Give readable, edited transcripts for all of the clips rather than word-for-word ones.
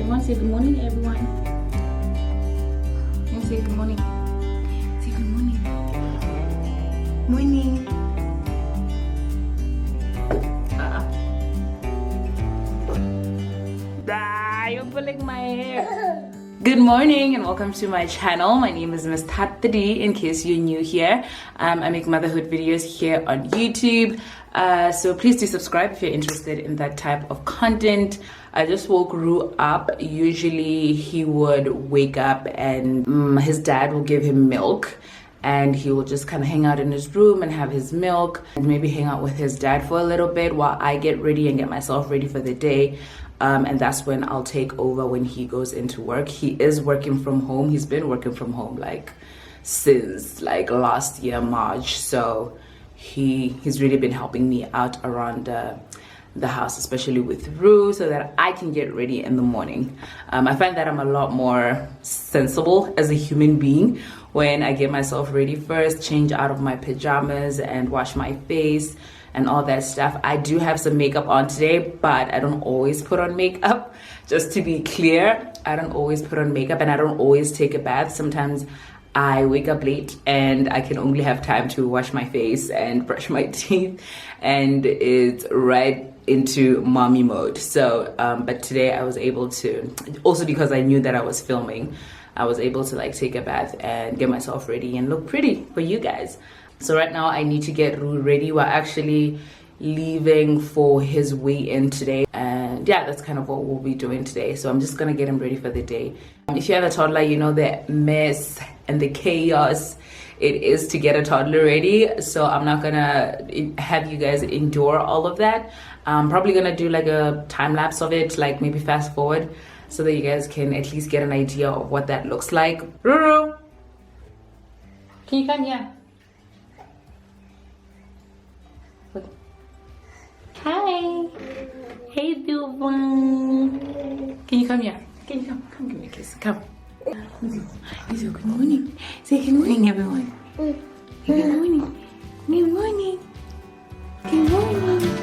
everyone. Say good morning, everyone. And say good morning. Say good morning. Morning. You're pulling my hair. Good morning and welcome to my channel. My name is Miss Thato D, in case you're new here. I make motherhood videos here on YouTube. So please do subscribe if you're interested in that type of content. I just woke Ru up. Usually he would wake up and his dad will give him milk. And he will just kind of hang out in his room and have his milk and maybe hang out with his dad for a little bit while I get ready and get myself ready for the day. And that's when I'll take over when he goes into work. He is working from home. He's been working from home since last year, March. So he's really been helping me out around the house, especially with Ru, so that I can get ready in the morning. I find that I'm a lot more sensible as a human being when I get myself ready first, change out of my pajamas and wash my face and all that stuff. I do have some makeup on today, but I don't always put on makeup. Just to be clear, I don't always put on makeup and I don't always take a bath. Sometimes I wake up late and I can only have time to wash my face and brush my teeth, and it's right into mommy mode. So but today I was able to, also because I knew that I was filming, I was able to take a bath and get myself ready and look pretty for you guys. So right now I need to get Ru ready. We're actually leaving for his weigh-in today, and yeah, that's kind of what we'll be doing today. So I'm just gonna get him ready for the day. If you have a toddler, you know the mess and the chaos it is to get a toddler ready. So I'm not gonna have you guys endure all of that. I'm probably gonna do a time lapse of it, maybe fast forward, so that you guys can at least get an idea of what that looks like. Ruru, can you come here? Hi. Hey, Duvon. Can you come here? Can you come? Come give me a kiss. Come. Say good morning. Say good morning, everyone. Good morning. Good morning. Good morning.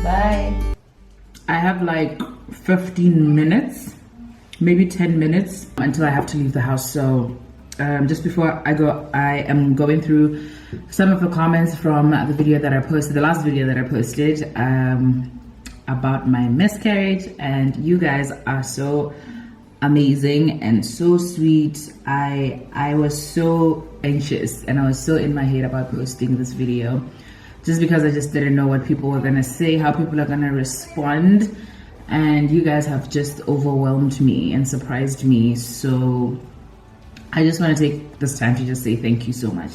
Bye. I have 15 minutes, maybe 10 minutes until I have to leave the house. So just before I go, I am going through some of the comments from the video that I posted, the last video that I posted about my miscarriage, and you guys are so amazing and so sweet. I was so anxious and I was so in my head about posting this video, just because I just didn't know what people were gonna say, how people are gonna respond, and you guys have just overwhelmed me and surprised me. So I just want to take this time to just say thank you so much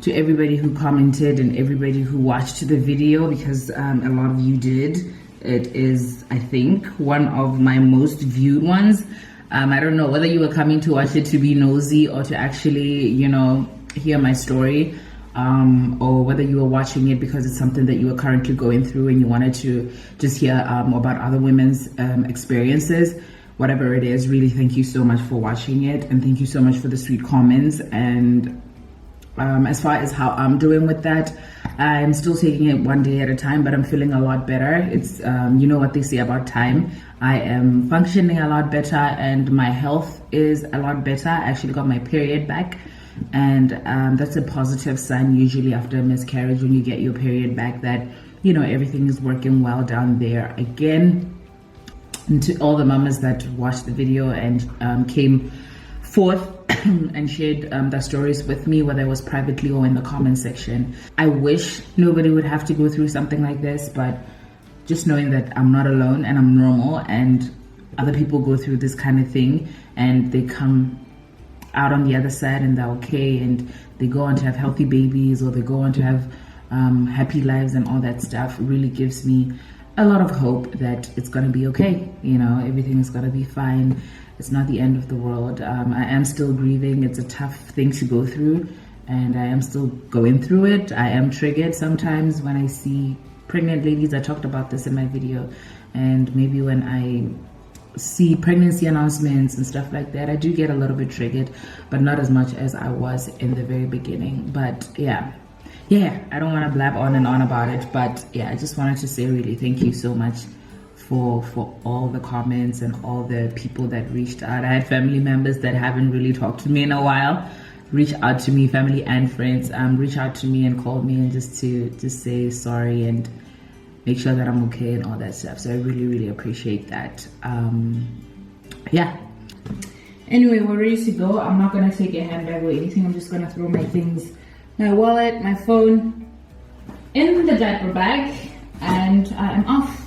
to everybody who commented and everybody who watched the video, because a lot of you did. It is, I think, one of my most viewed ones. I don't know whether you were coming to watch it to be nosy or to actually, hear my story, or whether you were watching it because it's something that you were currently going through and you wanted to just hear about other women's experiences. Whatever it is, really thank you so much for watching it, and thank you so much for the sweet comments. And as far as how I'm doing with that, I'm still taking it one day at a time, but I'm feeling a lot better. It's you know what they say about time. I am functioning a lot better and my health is a lot better. I actually got my period back, and that's a positive sign usually after a miscarriage, when you get your period back, that you know everything is working well down there again. And to all the mamas that watched the video and came forth and shared their stories with me, whether it was privately or in the comment section, I wish nobody would have to go through something like this, but just knowing that I'm not alone and I'm normal, and other people go through this kind of thing and they come out on the other side and they're okay, and they go on to have healthy babies, or they go on to have happy lives and all that stuff, really gives me a lot of hope that it's gonna be okay. You know, everything is gonna be fine. It's not the end of the world. I am still grieving. It's a tough thing to go through, and I am still going through it. I am triggered sometimes when I see pregnant ladies. I talked about this in my video, and maybe when I see pregnancy announcements and stuff like that, I do get a little bit triggered, but not as much as I was in the very beginning. But yeah, I don't want to blab on and on about it, but yeah, I just wanted to say really thank you so much for all the comments and all the people that reached out. I had family members that haven't really talked to me in a while reach out to me, family and friends reach out to me and called me, and just to say sorry and make sure that I'm okay and all that stuff. So I really appreciate that. Yeah, anyway, we're ready to go. I'm not gonna take a handbag or anything. I'm just gonna throw my things, my wallet, my phone in the diaper bag, and I am off.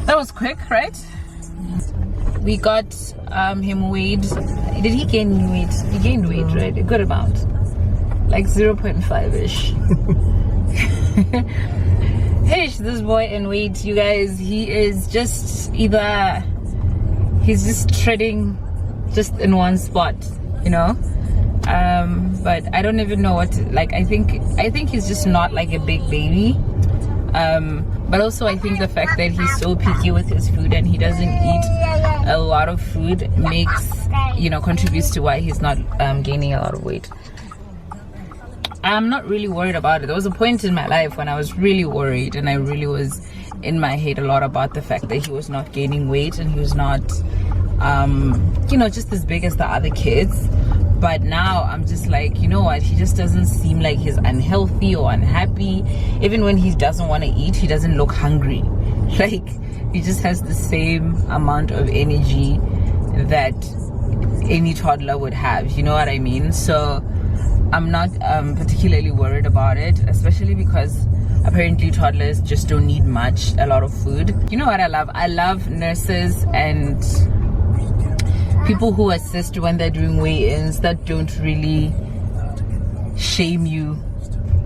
That was quick, right? We got him weighed. Did he gain any weight? He gained weight, right? A good amount, like 0.5-ish. Hey, this boy in weight, you guys. He is just he's just treading just in one spot, you know. But I don't even know what to, like. I think he's just not like a big baby. But also I think the fact that he's so picky with his food and he doesn't eat a lot of food makes, you know, contributes to why he's not gaining a lot of weight. I'm not really worried about it. There was a point in my life when I was really worried, and I really was in my head a lot about the fact that he was not gaining weight and he was not you know, just as big as the other kids. But now I'm just like, you know what, he just doesn't seem like he's unhealthy or unhappy. Even when he doesn't want to eat, he doesn't look hungry. Like, he just has the same amount of energy that any toddler would have, you know what I mean? So I'm not particularly worried about it, especially because apparently toddlers just don't need a lot of food. You know what I love? I love nurses and people who assist when they're doing weigh-ins that don't really shame you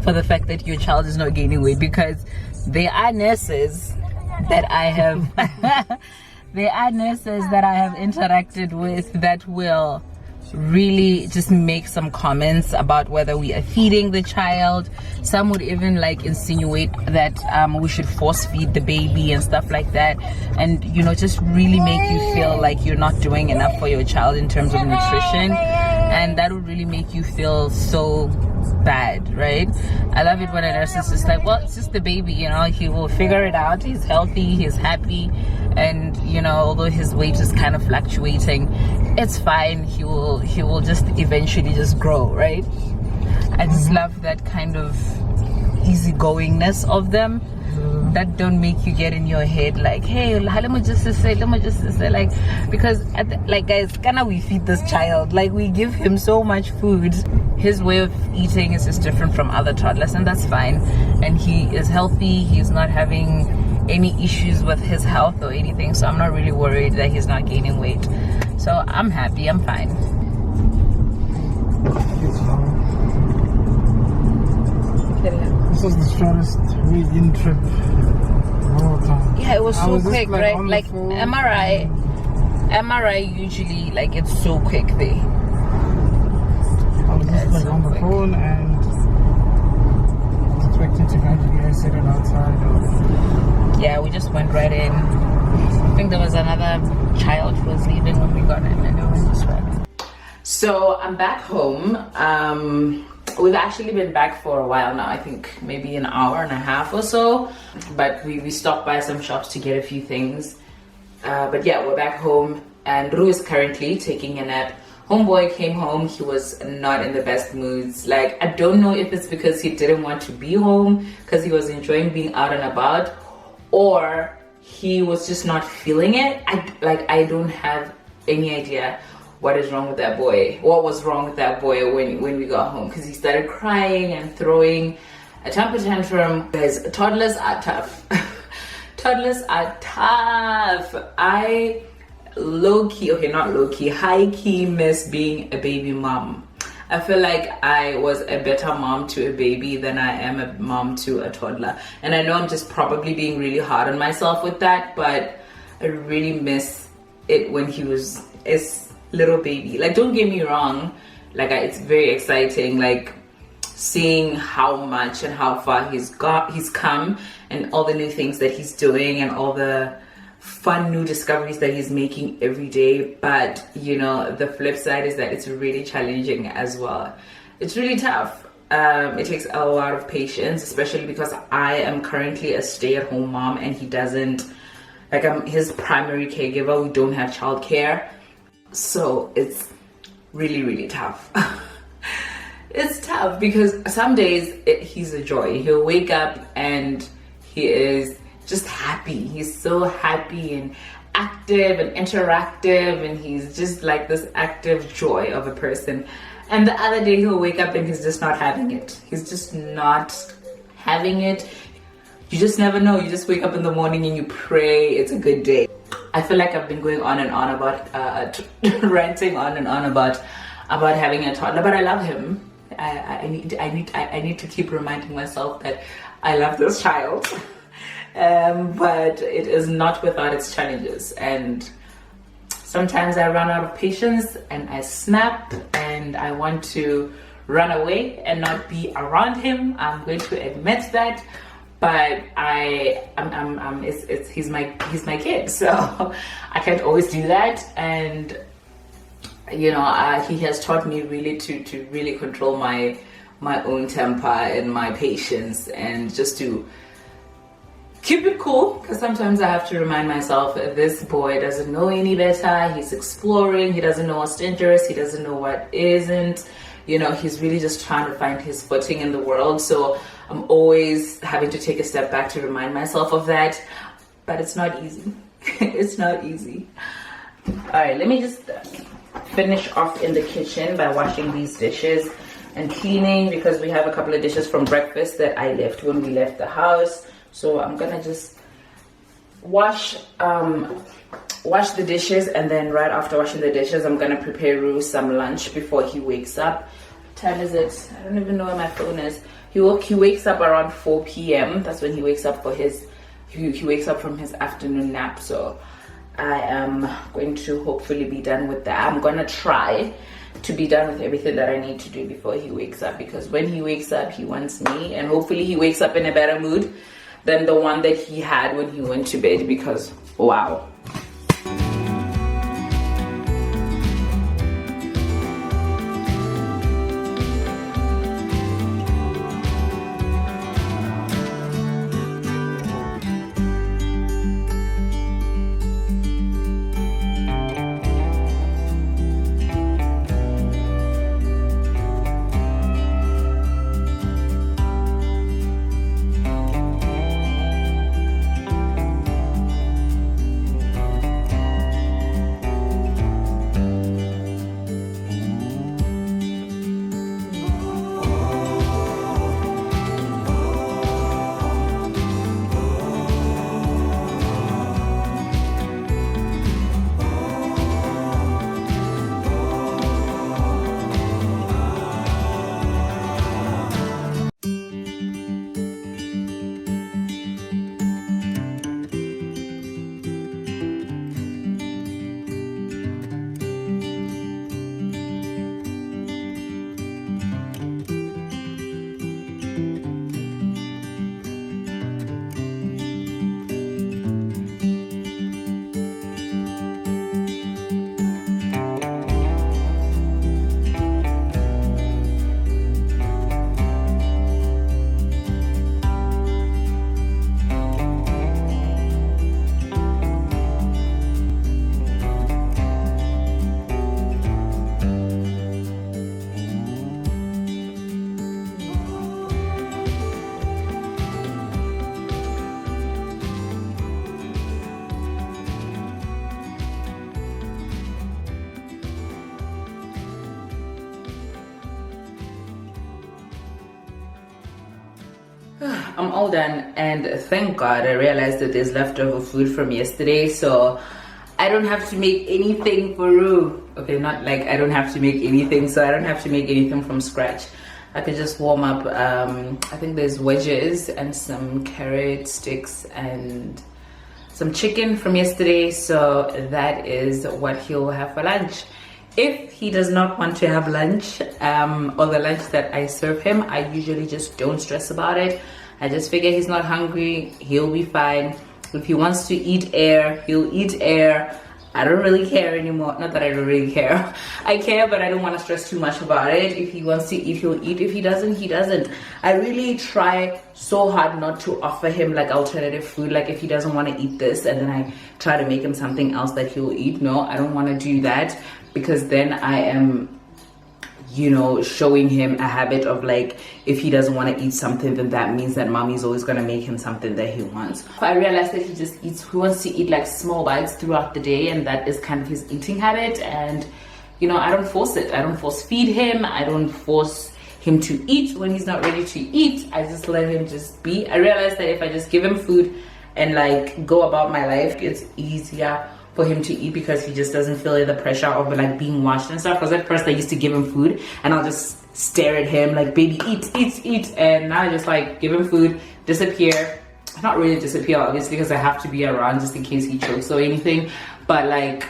for the fact that your child is not gaining weight, because there are nurses that I have interacted with that will really just make some comments about whether we are feeding the child. Some would even like insinuate that we should force feed the baby and stuff like that, and you know, just really make you feel like you're not doing enough for your child in terms of nutrition, and that would really make you feel so bad, right? I love it when a nurse is just like, well, it's just the baby, you know, he will figure it out, he's healthy, he's happy, and you know, although his weight is kind of fluctuating, it's fine, he will just eventually just grow, right? I just love that kind of easygoingness of them that don't make you get in your head like, hey, let me just say, like, because like, guys, can we feed this child? Like, we give him so much food. His way of eating is just different from other toddlers, and that's fine, and he is healthy, he's not having any issues with his health or anything, so I'm not really worried that he's not gaining weight. So I'm happy, I'm fine. This was the shortest in trip of all time. Yeah, it was so quick, just, right? Like MRI usually like it's so quick there. I was just like on the phone and I was expecting to kind of get seated outside. Yeah, we just went right in. I think there was another child who was leaving when we got in, and it was just right in. So I'm back home. We've actually been back for a while now. I think maybe an hour and a half or so. But we stopped by some shops to get a few things. But yeah, we're back home, and Ru is currently taking a nap. Homeboy came home. He was not in the best moods. Like, I don't know if it's because he didn't want to be home because he was enjoying being out and about, or he was just not feeling it. I don't have any idea what is wrong with that boy. What was wrong with that boy when we got home, because he started crying and throwing a temper tantrum. Guys, toddlers are tough. Toddlers are tough. I low-key, okay, not low-key, high-key miss being a baby mom. I feel like I was a better mom to a baby than I am a mom to a toddler. And I know I'm just probably being really hard on myself with that, but I really miss it when he was a little baby. Like, don't get me wrong, like it's very exciting, like seeing how much and how far he's come, and all the new things that he's doing, and all the fun new discoveries that he's making every day. But you know, the flip side is that it's really challenging as well. It's really tough. It takes a lot of patience, especially because I am currently a stay-at-home mom, and he doesn't, like, I'm his primary caregiver. We don't have childcare, so it's really tough. It's tough because some days he's a joy. He'll wake up and he is just happy. He's so happy and active and interactive, and he's just like this active joy of a person. And the other day he'll wake up and he's just not having it. He's just not having it. You just never know. You just wake up in the morning and you pray it's a good day. I feel like I've been going on and on about ranting on and on about having a toddler, but I love him. I need to keep reminding myself that I love this child. But it is not without its challenges, and sometimes I run out of patience and I snap and I want to run away and not be around him. I'm going to admit that, but he's my kid, so I can't always do that. And you know, he has taught me really to really control my own temper and my patience, and just to keep it cool, because sometimes I have to remind myself that this boy doesn't know any better. He's exploring. He doesn't know what's dangerous. He doesn't know what isn't. You know, he's really just trying to find his footing in the world. So I'm always having to take a step back to remind myself of that. But it's not easy. It's not easy. All right, let me just finish off in the kitchen by washing these dishes and cleaning, because we have a couple of dishes from breakfast that I left when we left the house. So I'm gonna just wash the dishes, and then right after washing the dishes, I'm gonna prepare Ru some lunch before he wakes up. What time is it? I don't even know where my phone is. He wakes up around 4 p.m. That's when he wakes up for he wakes up from his afternoon nap. So I am going to hopefully be done with that. I'm gonna try to be done with everything that I need to do before he wakes up, because when he wakes up, he wants me, and hopefully he wakes up in a better mood than the one that he had when he went to bed, because wow. I'm all done, and thank God I realized that there's leftover food from yesterday, so I don't have to make anything for Ru. Okay, not like I don't have to make anything, so I don't have to make anything from scratch. I could just warm up, I think there's wedges and some carrot sticks and some chicken from yesterday, so that is what he'll have for lunch. If he does not want to have lunch, or the lunch that I serve him, I usually just don't stress about it. I just figure he's not hungry, he'll be fine. If he wants to eat air, he'll eat air. I don't really care anymore. Not that I don't really care. I care, but I don't want to stress too much about it. If he wants to eat, he'll eat. If he doesn't, he doesn't. I really try so hard not to offer him like alternative food. Like if he doesn't want to eat this, and then I try to make him something else that he'll eat. No, I don't want to do that, because then I am, you know, showing him a habit of like, if he doesn't want to eat something, then that means that mommy's always going to make him something that he wants. I realized that he wants to eat like small bites throughout the day, and that is kind of his eating habit. And you know, I don't force it. I don't force feed him. I don't force him to eat when he's not ready to eat. I just let him just be. I realized that if I just give him food and like go about my life, it's easier for him to eat, because he just doesn't feel the pressure of like being watched and stuff. Because at first I used to give him food and I'll just stare at him like, baby, eat, eat, eat. And now I just like give him food, disappear. Not really disappear, obviously, because I have to be around just in case he chokes or anything. But like,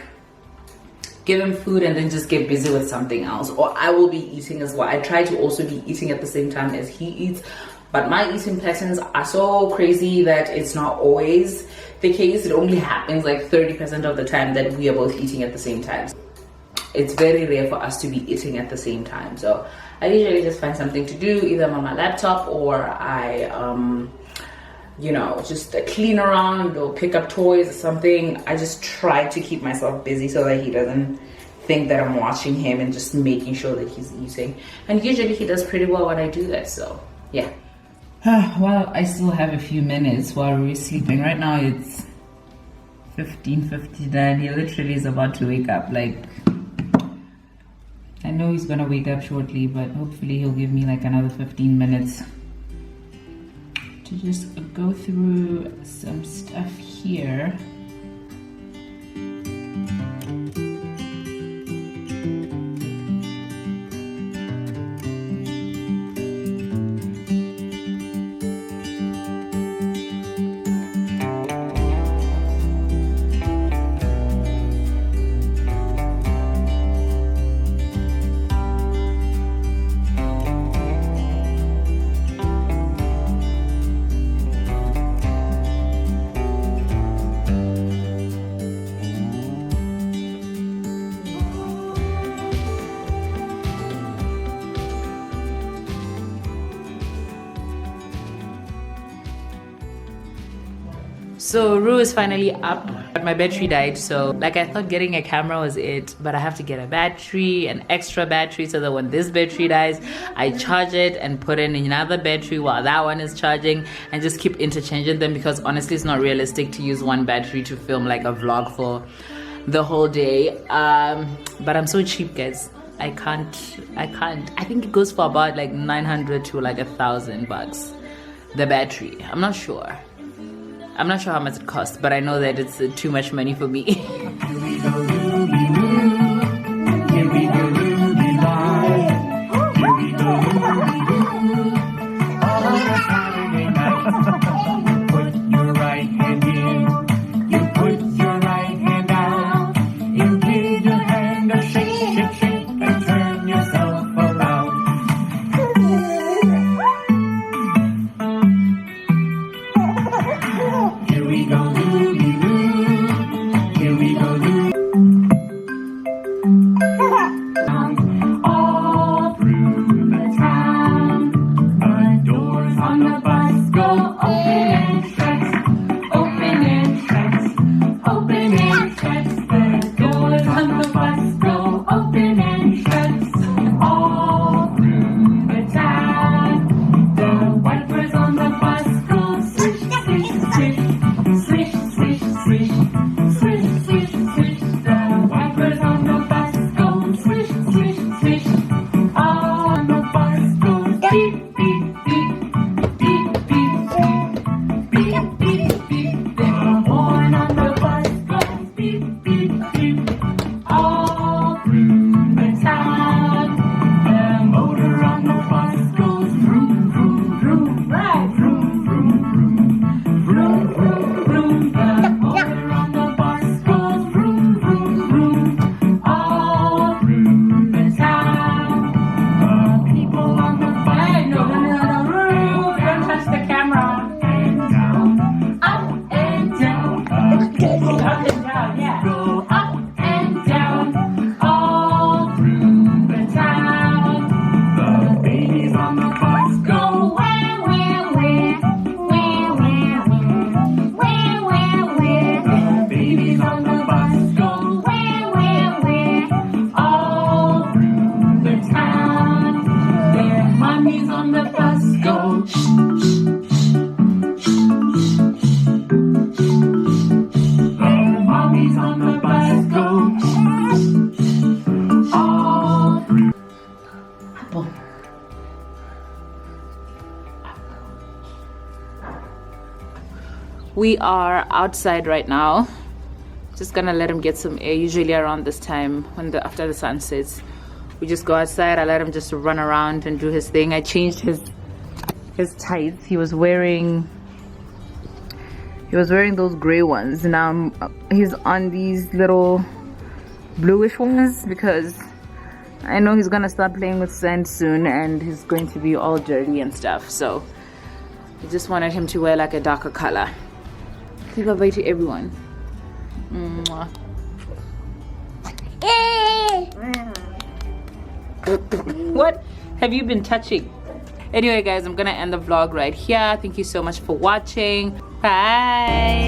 give him food and then just get busy with something else. Or I will be eating as well. I try to also be eating at the same time as he eats. But my eating patterns are so crazy that it's not always the case. It only happens like 30% of the time that we are both eating at the same time. It's very rare for us to be eating at the same time. So I usually just find something to do, either on my laptop, or I you know, just clean around or pick up toys or something. I just try to keep myself busy so that he doesn't think that I'm watching him, and just making sure that he's eating. And usually he does pretty well when I do that, so yeah. Well, I still have a few minutes while we're sleeping. Right now it's 15:59. He literally is about to wake up. Like, I know he's gonna wake up shortly, but hopefully he'll give me like another 15 minutes to just go through some stuff here. So Ru is finally up, but my battery died. So like, I thought getting a camera was it, but I have to get a battery, an extra battery, so that when this battery dies, I charge it and put in another battery while that one is charging, and just keep interchanging them, because honestly it's not realistic to use one battery to film like a vlog for the whole day. But I'm so cheap, guys. I can't. I think it goes for about like 900 to like $1,000 the battery. I'm not sure how much it costs, but I know that it's too much money for me. Here we go. we are outside right now. Just gonna let him get some air. Usually around this time, after the sun sets, we just go outside. I let him just run around and do his thing. I changed his tights. He was wearing those gray ones. Now he's on these little bluish ones because I know he's gonna start playing with sand soon and he's going to be all dirty and stuff. So I just wanted him to wear like a darker color. Say bye-bye to everyone. Mwah. What have you been touching? Anyway guys, I'm gonna end the vlog right here. Thank you so much for watching. Bye.